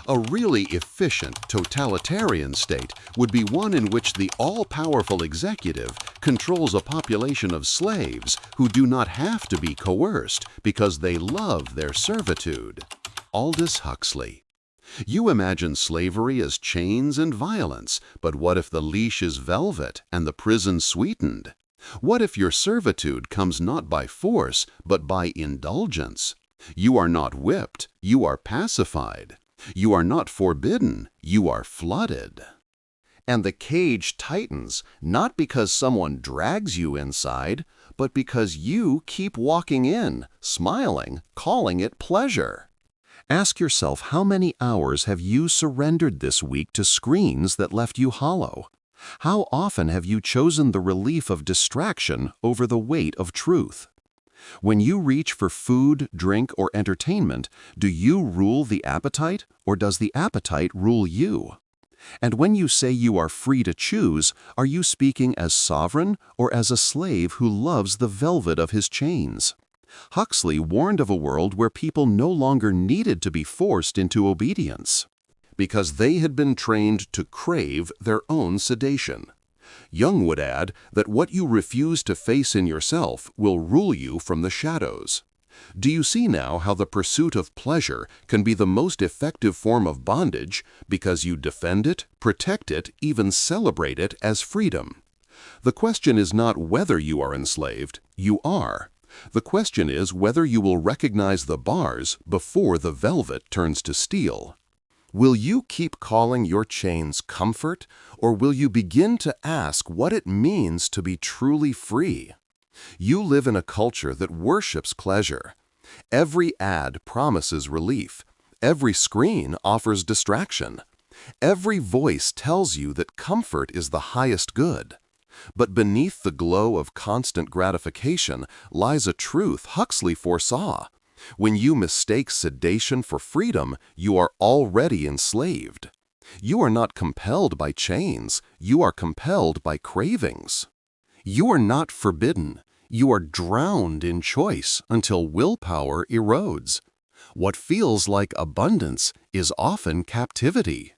A really efficient, totalitarian state would be one in which the all-powerful executive controls a population of slaves who do not have to be coerced because they love their servitude. Aldous Huxley. You imagine slavery as chains and violence, but what if the leash is velvet and the prison sweetened? What if your servitude comes not by force, but by indulgence? You are not whipped, you are pacified. You are not forbidden, you are flooded. And the cage tightens, not because someone drags you inside, but because you keep walking in, smiling, calling it pleasure. Ask yourself, how many hours have you surrendered this week to screens that left you hollow? How often have you chosen the relief of distraction over the weight of truth? When you reach for food, drink, or entertainment, do you rule the appetite, or does the appetite rule you? And when you say you are free to choose, are you speaking as sovereign or as a slave who loves the velvet of his chains? Huxley warned of a world where people no longer needed to be forced into obedience, because they had been trained to crave their own sedation. Jung would add that what you refuse to face in yourself will rule you from the shadows. Do you see now how the pursuit of pleasure can be the most effective form of bondage because you defend it, protect it, even celebrate it as freedom? The question is not whether you are enslaved, you are. The question is whether you will recognize the bars before the velvet turns to steel. Will you keep calling your chains comfort, or will you begin to ask what it means to be truly free? You live in a culture that worships pleasure. Every ad promises relief. Every screen offers distraction. Every voice tells you that comfort is the highest good. But beneath the glow of constant gratification lies a truth Huxley foresaw. When you mistake sedation for freedom, you are already enslaved. You are not compelled by chains, you are compelled by cravings. You are not forbidden, you are drowned in choice until willpower erodes. What feels like abundance is often captivity.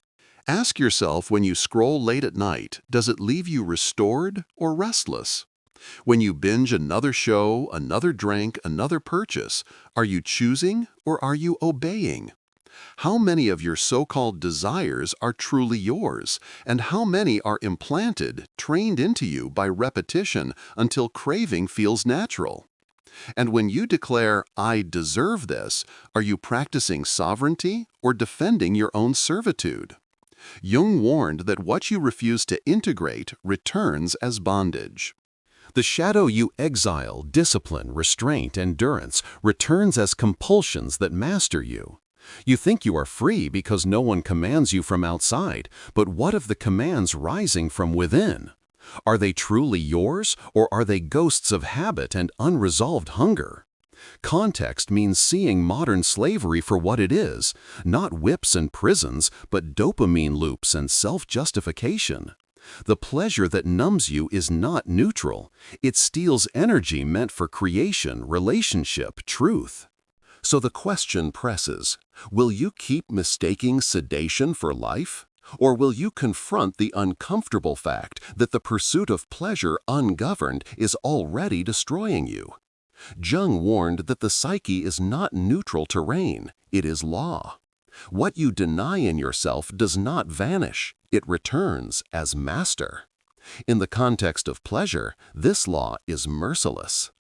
Ask yourself, when you scroll late at night, does it leave you restored or restless? When you binge another show, another drink, another purchase, are you choosing or are you obeying? How many of your so-called desires are truly yours, and how many are implanted, trained into you by repetition until craving feels natural? And when you declare, "I deserve this," are you practicing sovereignty or defending your own servitude? Jung warned that what you refuse to integrate returns as bondage. The shadow you exile, discipline, restraint, endurance, returns as compulsions that master you. You think you are free because no one commands you from outside, but what of the commands rising from within? Are they truly yours, or are they ghosts of habit and unresolved hunger? Context means seeing modern slavery for what it is, not whips and prisons, but dopamine loops and self-justification. The pleasure that numbs you is not neutral. It steals energy meant for creation, relationship, truth. So the question presses, will you keep mistaking sedation for life? Or will you confront the uncomfortable fact that the pursuit of pleasure ungoverned is already destroying you? Jung warned that the psyche is not neutral terrain, it is law. What you deny in yourself does not vanish, it returns as master. In the context of pleasure, this law is merciless.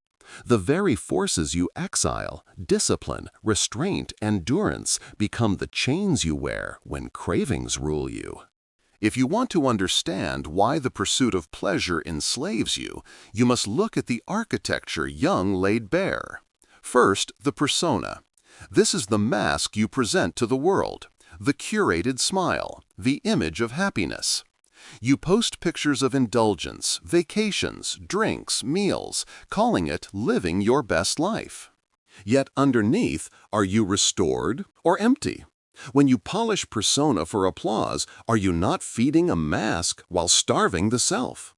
The very forces you exile, discipline, restraint, endurance, become the chains you wear when cravings rule you. If you want to understand why the pursuit of pleasure enslaves you, you must look at the architecture Jung laid bare. First, the persona. This is the mask you present to the world, the curated smile, the image of happiness. You post pictures of indulgence, vacations, drinks, meals, calling it living your best life. Yet underneath, are you restored or empty? When you polish persona for applause, are you not feeding a mask while starving the self?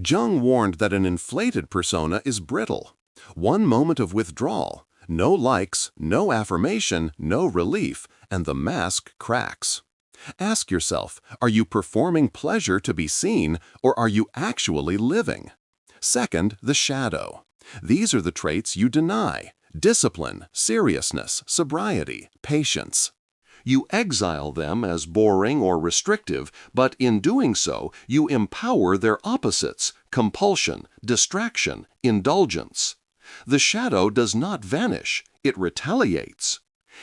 Jung warned that an inflated persona is brittle. One moment of withdrawal, no likes, no affirmation, no relief, and the mask cracks. Ask yourself, are you performing pleasure to be seen, or are you actually living? Second, the shadow. These are the traits you deny: discipline, seriousness, sobriety, patience. You exile them as boring or restrictive, but in doing so, you empower their opposites: compulsion, distraction, indulgence. The shadow does not vanish, it retaliates.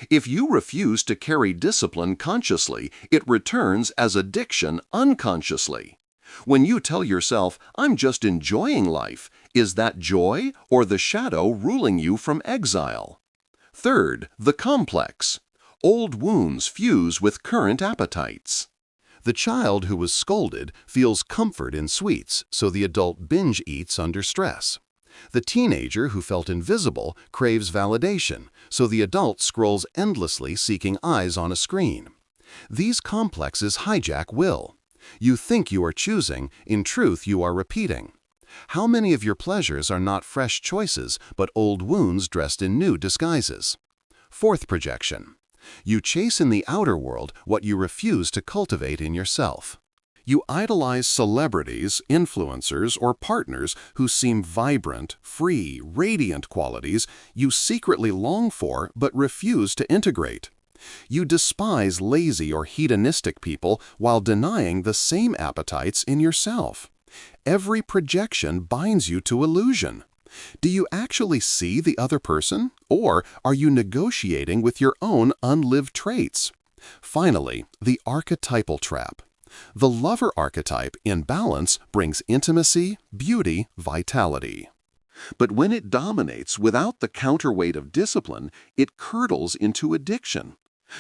If you refuse to carry discipline consciously, it returns as addiction unconsciously. When you tell yourself, "I'm just enjoying life," is that joy or the shadow ruling you from exile? Third, the complex. Old wounds fuse with current appetites. The child who was scolded feels comfort in sweets, so the adult binge eats under stress. The teenager who felt invisible craves validation, so the adult scrolls endlessly seeking eyes on a screen. These complexes hijack will. You think you are choosing, in truth you are repeating. How many of your pleasures are not fresh choices, but old wounds dressed in new disguises? Fourth projection. You chase in the outer world what you refuse to cultivate in yourself. You idolize celebrities, influencers, or partners who seem vibrant, free, radiant qualities you secretly long for but refuse to integrate. You despise lazy or hedonistic people while denying the same appetites in yourself. Every projection binds you to illusion. Do you actually see the other person, or are you negotiating with your own unlived traits? Finally, the archetypal trap. The lover archetype in balance brings intimacy, beauty, vitality. But when it dominates without the counterweight of discipline, it curdles into addiction.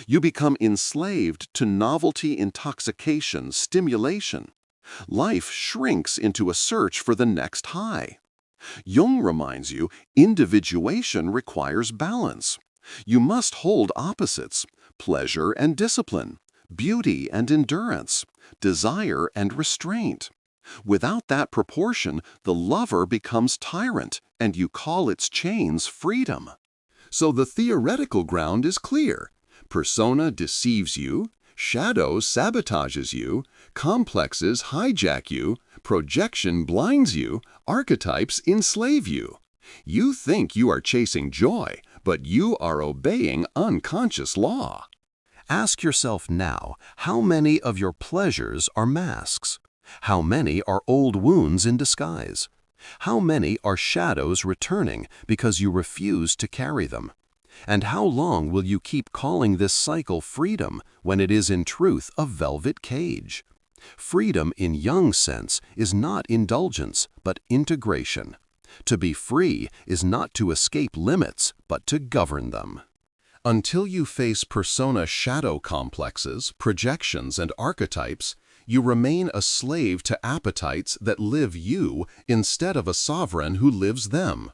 You become enslaved to novelty, intoxication, stimulation. Life shrinks into a search for the next high. Jung reminds you, individuation requires balance. You must hold opposites: pleasure and discipline, beauty and endurance, desire and restraint. Without that proportion, the lover becomes tyrant, and you call its chains freedom. So the theoretical ground is clear. Persona deceives you, shadow sabotages you, complexes hijack you, projection blinds you, archetypes enslave you. You think you are chasing joy, but you are obeying unconscious law. Ask yourself now, how many of your pleasures are masks? How many are old wounds in disguise? How many are shadows returning because you refuse to carry them? And how long will you keep calling this cycle freedom when it is in truth a velvet cage? Freedom in Jung's sense is not indulgence, but integration. To be free is not to escape limits, but to govern them. Until you face persona shadow complexes, projections, and archetypes, you remain a slave to appetites that live you instead of a sovereign who lives them.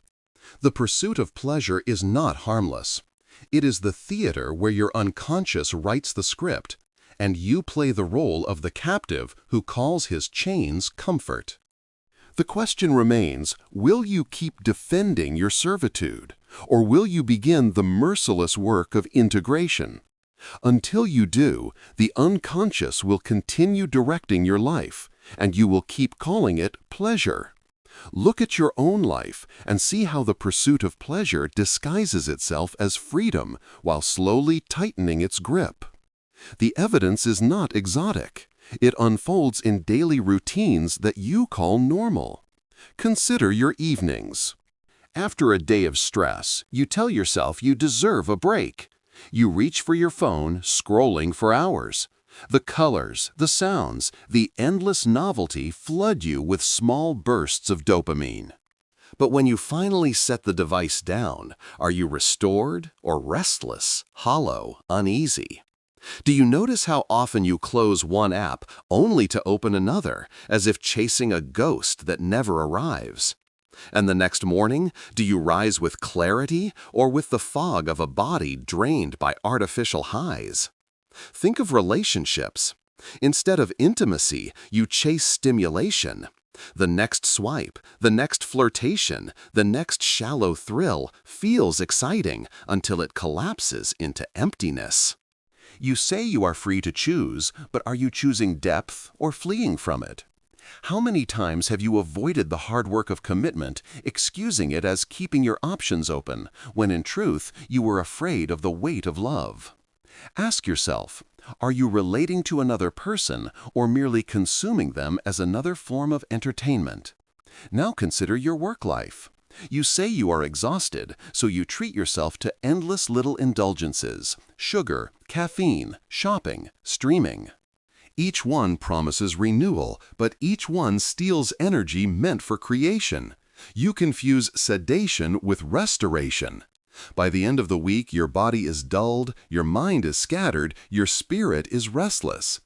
The pursuit of pleasure is not harmless. It is the theater where your unconscious writes the script, and you play the role of the captive who calls his chains comfort. The question remains, will you keep defending your servitude, or will you begin the merciless work of integration? Until you do, the unconscious will continue directing your life, and you will keep calling it pleasure. Look at your own life and see how the pursuit of pleasure disguises itself as freedom while slowly tightening its grip. The evidence is not exotic. It unfolds in daily routines that you call normal. Consider your evenings. After a day of stress, you tell yourself you deserve a break. You reach for your phone, scrolling for hours. The colors, the sounds, the endless novelty flood you with small bursts of dopamine. But when you finally set the device down, are you restored or restless, hollow, uneasy? Do you notice how often you close one app only to open another, as if chasing a ghost that never arrives? And the next morning, do you rise with clarity or with the fog of a body drained by artificial highs? Think of relationships. Instead of intimacy, you chase stimulation. The next swipe, the next flirtation, the next shallow thrill feels exciting until it collapses into emptiness. You say you are free to choose, but are you choosing depth or fleeing from it? How many times have you avoided the hard work of commitment, excusing it as keeping your options open, when in truth you were afraid of the weight of love? Ask yourself, are you relating to another person or merely consuming them as another form of entertainment? Now consider your work life. You say you are exhausted, so you treat yourself to endless little indulgences: sugar, caffeine, shopping, streaming. Each one promises renewal, but each one steals energy meant for creation. You confuse sedation with restoration. By the end of the week, your body is dulled, your mind is scattered, your spirit is restless.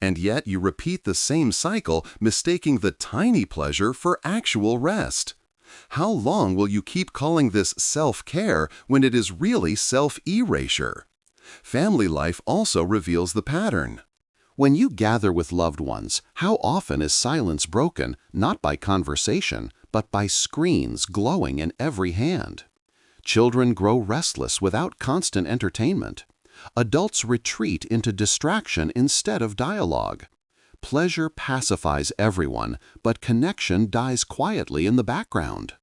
And yet you repeat the same cycle, mistaking the tiny pleasure for actual rest. How long will you keep calling this self-care when it is really self-erasure? Family life also reveals the pattern. When you gather with loved ones, how often is silence broken, not by conversation, but by screens glowing in every hand? Children grow restless without constant entertainment. Adults retreat into distraction instead of dialogue. Pleasure pacifies everyone, but connection dies quietly in the background.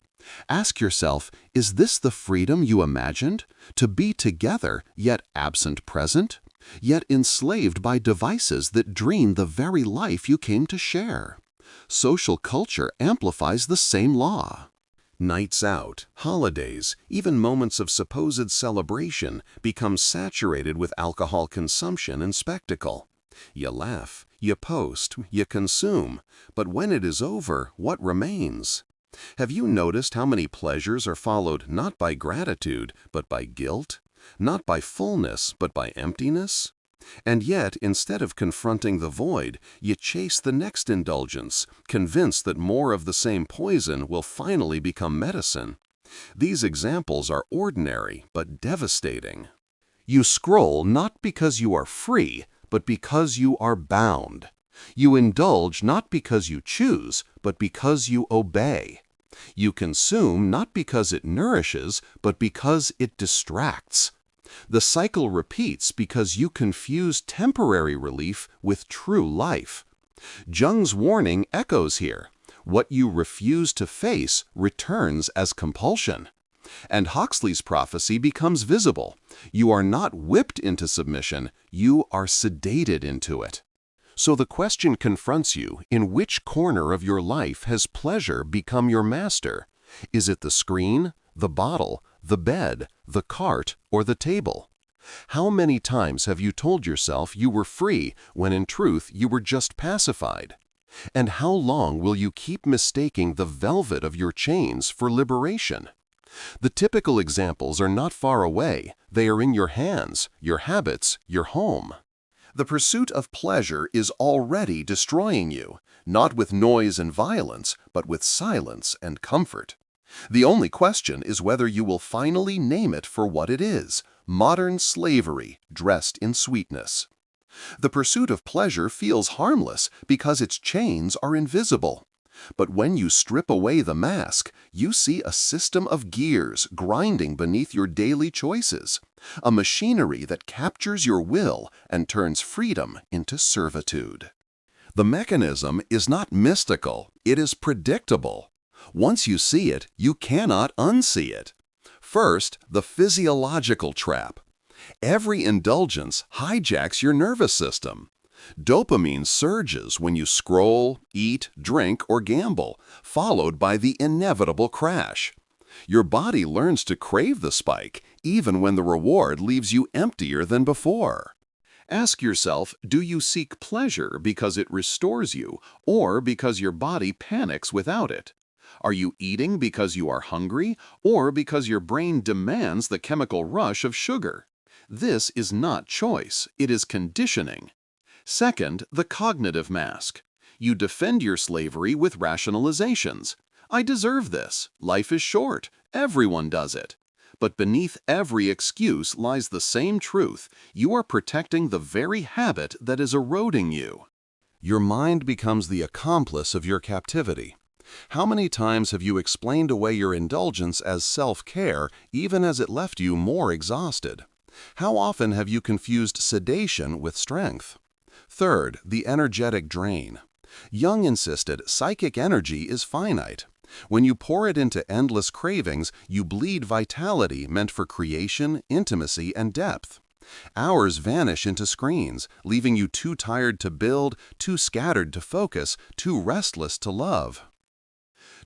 Ask yourself, is this the freedom you imagined? To be together, yet absent present? Yet enslaved by devices that dream the very life you came to share? Social culture amplifies the same law. Nights out, holidays, even moments of supposed celebration become saturated with alcohol consumption and spectacle. You laugh, you post, you consume, but when it is over, what remains? Have you noticed how many pleasures are followed not by gratitude, but by guilt? Not by fullness, but by emptiness? And yet, instead of confronting the void, you chase the next indulgence, convinced that more of the same poison will finally become medicine. These examples are ordinary, but devastating. You scroll not because you are free, but because you are bound. You indulge not because you choose, but because you obey. You consume not because it nourishes, but because it distracts. The cycle repeats because you confuse temporary relief with true life. Jung's warning echoes here. What you refuse to face returns as compulsion. And Huxley's prophecy becomes visible. You are not whipped into submission, you are sedated into it. So the question confronts you, in which corner of your life has pleasure become your master? Is it the screen, the bottle, the bed, the cart, or the table? How many times have you told yourself you were free when in truth you were just pacified? And how long will you keep mistaking the velvet of your chains for liberation? The typical examples are not far away. They are in your hands, your habits, your home. The pursuit of pleasure is already destroying you, not with noise and violence, but with silence and comfort. The only question is whether you will finally name it for what it is: modern slavery dressed in sweetness. The pursuit of pleasure feels harmless because its chains are invisible. But when you strip away the mask, you see a system of gears grinding beneath your daily choices, a machinery that captures your will and turns freedom into servitude. The mechanism is not mystical, it is predictable. Once you see it, you cannot unsee it. First, the physiological trap. Every indulgence hijacks your nervous system. Dopamine surges when you scroll, eat, drink, or gamble, followed by the inevitable crash. Your body learns to crave the spike, even when the reward leaves you emptier than before. Ask yourself, do you seek pleasure because it restores you, or because your body panics without it? Are you eating because you are hungry, or because your brain demands the chemical rush of sugar? This is not choice, it is conditioning. Second, the cognitive mask. You defend your slavery with rationalizations. I deserve this. Life is short. Everyone does it. But beneath every excuse lies the same truth. You are protecting the very habit that is eroding you. Your mind becomes the accomplice of your captivity. How many times have you explained away your indulgence as self-care, even as it left you more exhausted? How often have you confused sedation with strength? Third, the energetic drain. Jung insisted psychic energy is finite. When you pour it into endless cravings, you bleed vitality meant for creation, intimacy, and depth. Hours vanish into screens, leaving you too tired to build, too scattered to focus, too restless to love.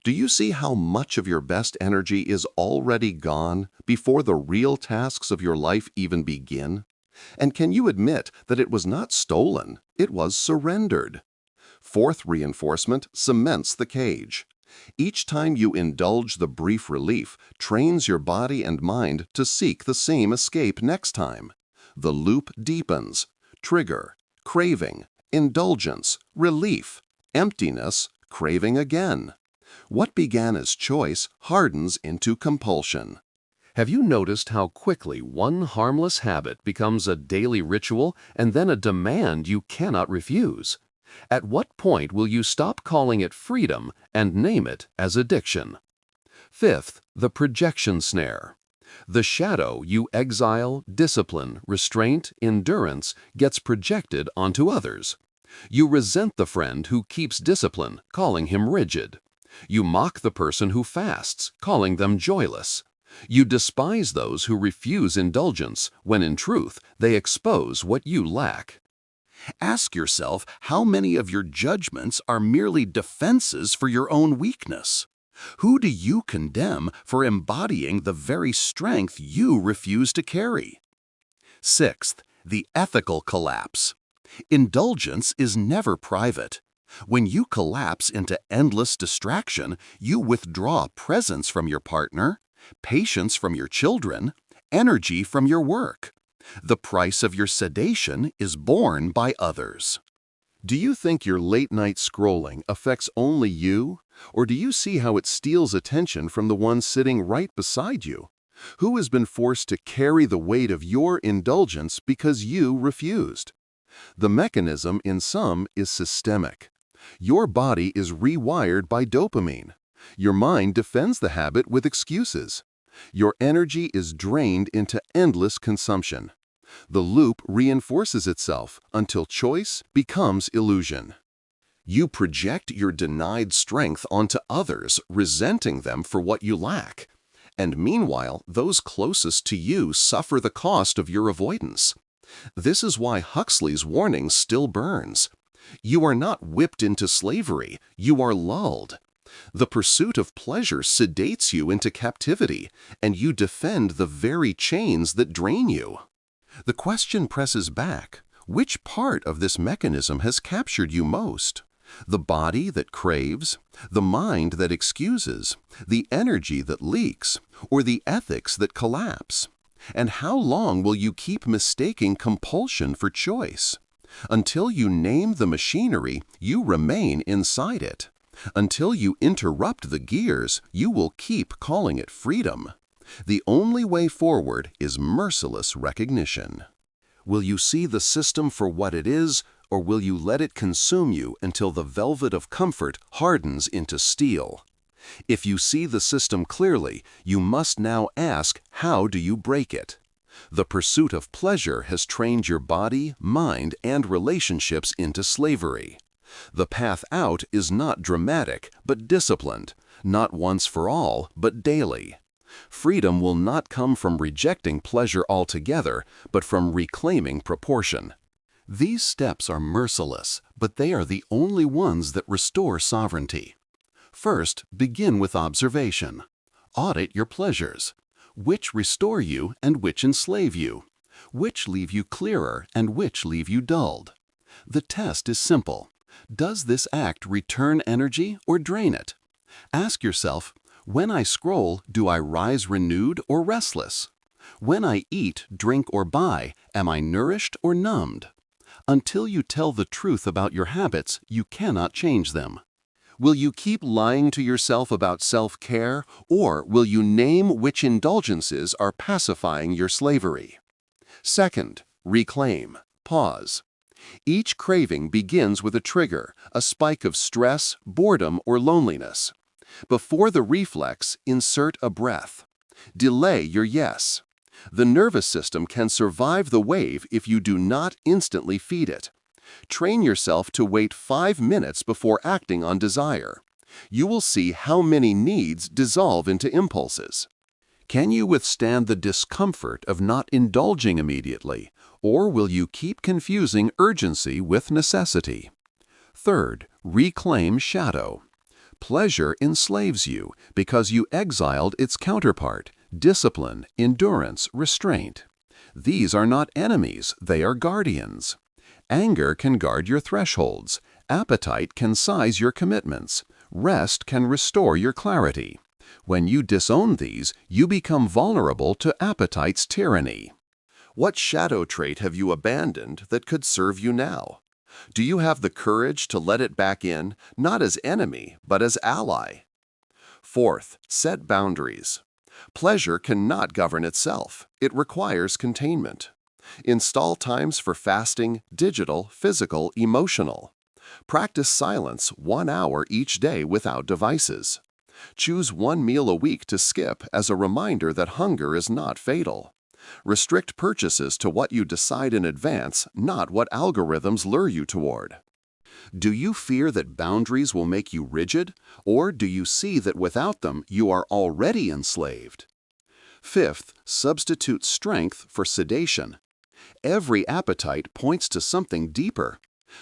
Do you see how much of your best energy is already gone before the real tasks of your life even begin? And can you admit that it was not stolen, it was surrendered? Fourth reinforcement cements the cage. Each time you indulge the brief relief, trains your body and mind to seek the same escape next time. The loop deepens. Trigger, craving, indulgence, relief, emptiness, craving again. What began as choice hardens into compulsion. Have you noticed how quickly one harmless habit becomes a daily ritual and then a demand you cannot refuse? At what point will you stop calling it freedom and name it as addiction? Fifth, the projection snare. The shadow you exile, discipline, restraint, endurance gets projected onto others. You resent the friend who keeps discipline, calling him rigid. You mock the person who fasts, calling them joyless. You despise those who refuse indulgence, when in truth they expose what you lack. Ask yourself how many of your judgments are merely defenses for your own weakness. Who do you condemn for embodying the very strength you refuse to carry? Sixth, the ethical collapse. Indulgence is never private. When you collapse into endless distraction, you withdraw presence from your partner, patience from your children, energy from your work. The price of your sedation is borne by others. Do you think your late-night scrolling affects only you? Or do you see how it steals attention from the one sitting right beside you? Who has been forced to carry the weight of your indulgence because you refused? The mechanism in some is systemic. Your body is rewired by dopamine. Your mind defends the habit with excuses. Your energy is drained into endless consumption. The loop reinforces itself until choice becomes illusion. You project your denied strength onto others, resenting them for what you lack. And meanwhile, those closest to you suffer the cost of your avoidance. This is why Huxley's warning still burns. You are not whipped into slavery, you are lulled. The pursuit of pleasure sedates you into captivity, and you defend the very chains that drain you. The question presses back, which part of this mechanism has captured you most? The body that craves, the mind that excuses, the energy that leaks, or the ethics that collapse? And how long will you keep mistaking compulsion for choice? Until you name the machinery, you remain inside it. Until you interrupt the gears, you will keep calling it freedom. The only way forward is merciless recognition. Will you see the system for what it is, or will you let it consume you until the velvet of comfort hardens into steel? If you see the system clearly, you must now ask, how do you break it? The pursuit of pleasure has trained your body, mind, and relationships into slavery. The path out is not dramatic, but disciplined, not once for all, but daily. Freedom will not come from rejecting pleasure altogether, but from reclaiming proportion. These steps are merciless, but they are the only ones that restore sovereignty. First, begin with observation. Audit your pleasures. Which restore you and which enslave you? Which leave you clearer and which leave you dulled? The test is simple. Does this act return energy or drain it? Ask yourself, when I scroll, do I rise renewed or restless? When I eat, drink, or buy, am I nourished or numbed? Until you tell the truth about your habits, you cannot change them. Will you keep lying to yourself about self-care, or will you name which indulgences are pacifying your slavery? Second, reclaim. Pause. Each craving begins with a trigger, a spike of stress, boredom, or loneliness. Before the reflex, insert a breath. Delay your yes. The nervous system can survive the wave if you do not instantly feed it. Train yourself to wait 5 minutes before acting on desire. You will see how many needs dissolve into impulses. Can you withstand the discomfort of not indulging immediately, or will you keep confusing urgency with necessity? Third, reclaim shadow. Pleasure enslaves you because you exiled its counterpart, discipline, endurance, restraint. These are not enemies, they are guardians. Anger can guard your thresholds. Appetite can size your commitments. Rest can restore your clarity. When you disown these, you become vulnerable to appetite's tyranny. What shadow trait have you abandoned that could serve you now? Do you have the courage to let it back in, not as enemy, but as ally? Fourth, set boundaries. Pleasure cannot govern itself. It requires containment. Install times for fasting, digital, physical, emotional. Practice silence 1 hour each day without devices. Choose 1 meal a week to skip as a reminder that hunger is not fatal. Restrict purchases to what you decide in advance, not what algorithms lure you toward. Do you fear that boundaries will make you rigid, or do you see that without them you are already enslaved? Fifth, substitute strength for sedation. Every appetite points to something deeper.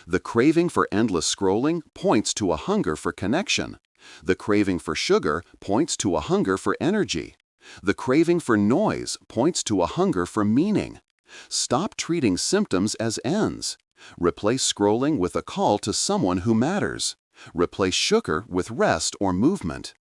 The craving for endless scrolling points to a hunger for connection. The craving for sugar points to a hunger for energy. The craving for noise points to a hunger for meaning. Stop treating symptoms as ends. Replace scrolling with a call to someone who matters. Replace sugar with rest or movement.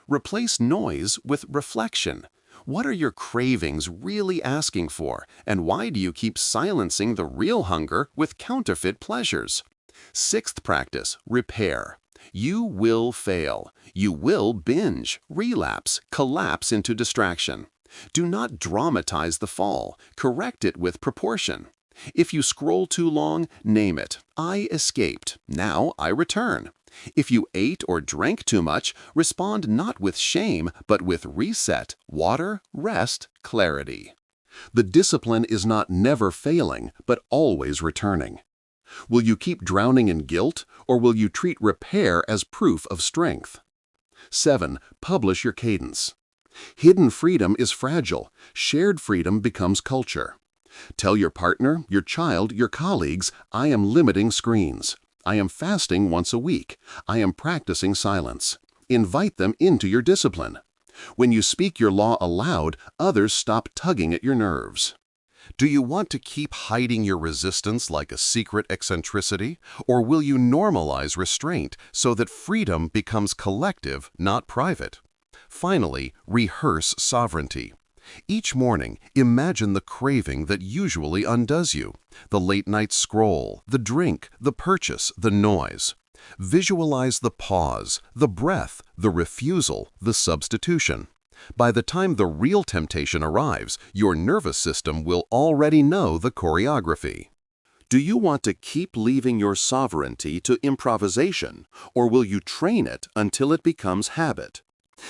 Replace noise with reflection. What are your cravings really asking for, and why do you keep silencing the real hunger with counterfeit pleasures? Sixth practice, repair. You will fail. You will binge, relapse, collapse into distraction. Do not dramatize the fall. Correct it with proportion. If you scroll too long, name it. I escaped. Now I return. If you ate or drank too much, respond not with shame, but with reset, water, rest, clarity. The discipline is not never failing, but always returning. Will you keep drowning in guilt, or will you treat repair as proof of strength? 7. Publish your cadence. Hidden freedom is fragile. Shared freedom becomes culture. Tell your partner, your child, your colleagues, I am limiting screens. I am fasting once a week. I am practicing silence. Invite them into your discipline. When you speak your law aloud, others stop tugging at your nerves. Do you want to keep hiding your resistance like a secret eccentricity, or will you normalize restraint so that freedom becomes collective, not private? Finally, rehearse sovereignty. Each morning, imagine the craving that usually undoes you, the late-night scroll, the drink, the purchase, the noise. Visualize the pause, the breath, the refusal, the substitution. By the time the real temptation arrives, your nervous system will already know the choreography. Do you want to keep leaving your sovereignty to improvisation, or will you train it until it becomes habit?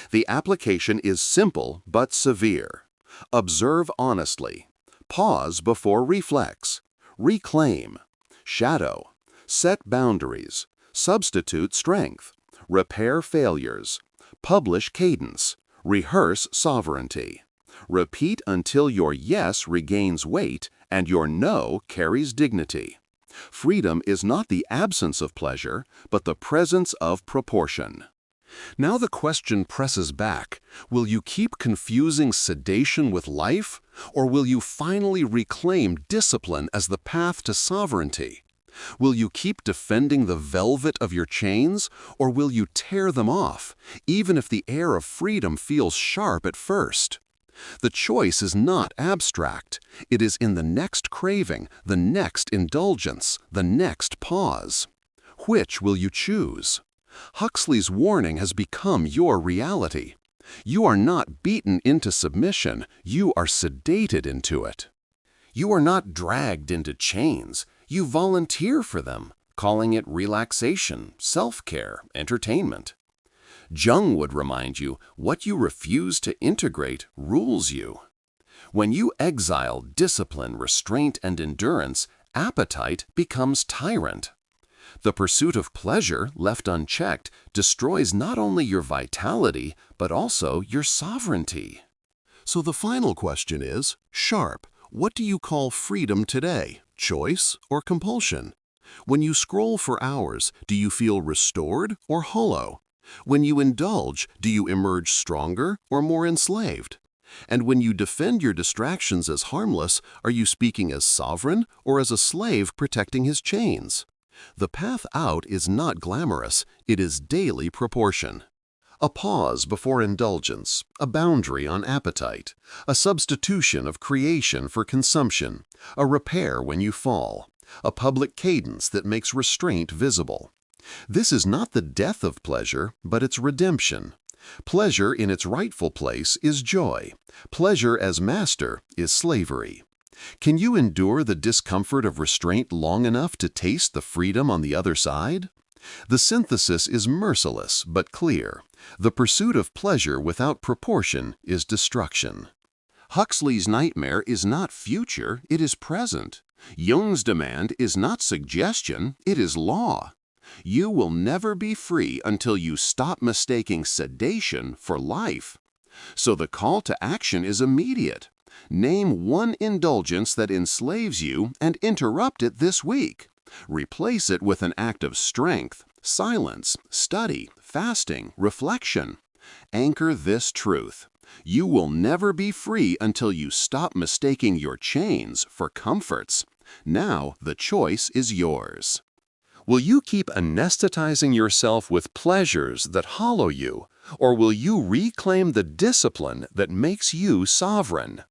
The application is simple but severe. Observe honestly. Pause before reflex. Reclaim. Shadow. Set boundaries. Substitute strength. Repair failures. Publish cadence. Rehearse sovereignty. Repeat until your yes regains weight and your no carries dignity. Freedom is not the absence of pleasure, but the presence of proportion. Now the question presses back. Will you keep confusing sedation with life, or will you finally reclaim discipline as the path to sovereignty? Will you keep defending the velvet of your chains, or will you tear them off, even if the air of freedom feels sharp at first? The choice is not abstract. It is in the next craving, the next indulgence, the next pause. Which will you choose? Huxley's warning has become your reality. You are not beaten into submission, you are sedated into it. You are not dragged into chains, you volunteer for them, calling it relaxation, self-care, entertainment. Jung would remind you, what you refuse to integrate rules you. When you exile discipline, restraint, and endurance, appetite becomes tyrant. The pursuit of pleasure, left unchecked, destroys not only your vitality, but also your sovereignty. So the final question is, sharp, what do you call freedom today? Choice or compulsion? When you scroll for hours, do you feel restored or hollow? When you indulge, do you emerge stronger or more enslaved? And when you defend your distractions as harmless, are you speaking as sovereign or as a slave protecting his chains? The path out is not glamorous, it is daily proportion. A pause before indulgence, a boundary on appetite, a substitution of creation for consumption, a repair when you fall, a public cadence that makes restraint visible. This is not the death of pleasure, but its redemption. Pleasure in its rightful place is joy. Pleasure as master is slavery. Can you endure the discomfort of restraint long enough to taste the freedom on the other side? The synthesis is merciless but clear. The pursuit of pleasure without proportion is destruction. Huxley's nightmare is not future, it is present. Jung's demand is not suggestion, it is law. You will never be free until you stop mistaking sedation for life. So the call to action is immediate. Name one indulgence that enslaves you and interrupt it this week. Replace it with an act of strength, silence, study, fasting, reflection. Anchor this truth. You will never be free until you stop mistaking your chains for comforts. Now the choice is yours. Will you keep anesthetizing yourself with pleasures that hollow you, or will you reclaim the discipline that makes you sovereign?